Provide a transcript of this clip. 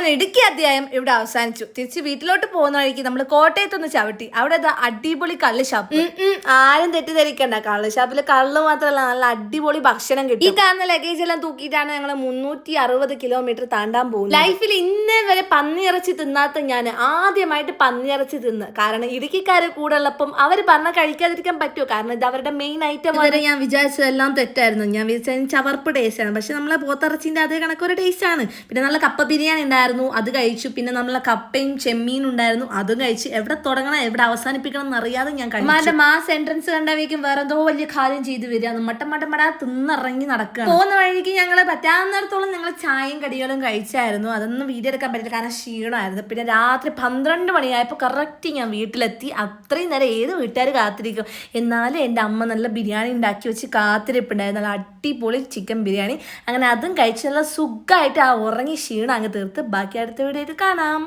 അങ്ങനെ ഇടുക്കി അധ്യായം ഇവിടെ അവസാനിച്ചു. തിരിച്ച് വീട്ടിലോട്ട് പോകുന്ന വഴിക്ക് നമ്മൾ കോട്ടയത്തൊന്ന് ചവിട്ടി. അവിടെ അടിപൊളി കള്ള് ഷാപ്പ്. ആരും തെറ്റിദ്ധരിക്കണ്ട, കള്ള് ഷാപ്പിൽ കള്ള് മാത്രമല്ല നല്ല അടിപൊളി ഭക്ഷണം കിട്ടും. ഈ കാണുന്ന ലഗേജ് എല്ലാം തൂക്കിയിട്ടാണ് ഞങ്ങൾ 360 കിലോമീറ്റർ താണ്ടാൻ പോകുന്നത്. ലൈഫിൽ ഇന്നേ വരെ പന്നിയിറച്ചി തിന്നാത്ത ഞാൻ ആദ്യമായിട്ട് പന്നിയിറച്ചി തിന്ന്. കാരണം ഇടുക്കിക്കാര് കൂടെ ഉള്ളപ്പം അവർ പറഞ്ഞ കഴിക്കാതിരിക്കാൻ പറ്റുമോ? കാരണം ഇത് അവരുടെ മെയിൻ ഐറ്റം. വരെ ഞാൻ വിചാരിച്ചതെല്ലാം തെറ്റായിരുന്നു. ഞാൻ വിചാരിച്ചത് ചവർപ്പ് ടേസ്റ്റ് ആണ്, പക്ഷെ നമ്മളെ പോത്തിറച്ചിന്റെ അതേ കണക്കൊരു ടേസ്റ്റ് ആണ്. പിന്നെ നല്ല കപ്പ ബിരിയാണി ഉണ്ടായിരുന്നു, അത് കഴിച്ചു. പിന്നെ നമ്മളെ കപ്പയും ചെമ്മീനും ഉണ്ടായിരുന്നു, അതും കഴിച്ചു. എവിടെ തുടങ്ങണം എവിടെ അവസാനിപ്പിക്കണം എന്നറിയാതെ ഞാൻ കഴിച്ചു. മാസ് എൻട്രൻസ് കണ്ടവേക്കും വേറെ എന്തോ വലിയ കാര്യം ചെയ്തു വരിക, മട്ടമടാ തിന്നിറങ്ങി നടക്കുക. പോകുന്ന വഴിക്ക് ഞങ്ങൾ പറ്റാവുന്നിടത്തോളം ഞങ്ങൾ ചായയും കടികളും കഴിച്ചായിരുന്നു. അതൊന്നും വീഡിയോ എടുക്കാൻ പറ്റില്ല, കാരണം ക്ഷീണമായിരുന്നു. പിന്നെ രാത്രി 12 മണിയായപ്പോൾ കറക്റ്റ് ഞാൻ വീട്ടിലെത്തി. അത്രയും നേരം ഏത് വീട്ടുകാർ കാത്തിരിക്കും. എന്നാലും എൻ്റെ അമ്മ നല്ല ബിരിയാണി ഉണ്ടാക്കി വെച്ച് കാത്തിരിപ്പുണ്ടായിരുന്നു, നല്ല അടിപൊളി ചിക്കൻ ബിരിയാണി. അങ്ങനെ അതും കഴിച്ച് നല്ല സുഖമായിട്ട് ആ ഉറങ്ങി ക്ഷീണം അങ്ങ് തീർത്ത് ബാക്കി അടുത്ത വീഡിയോയിൽ കാണാം.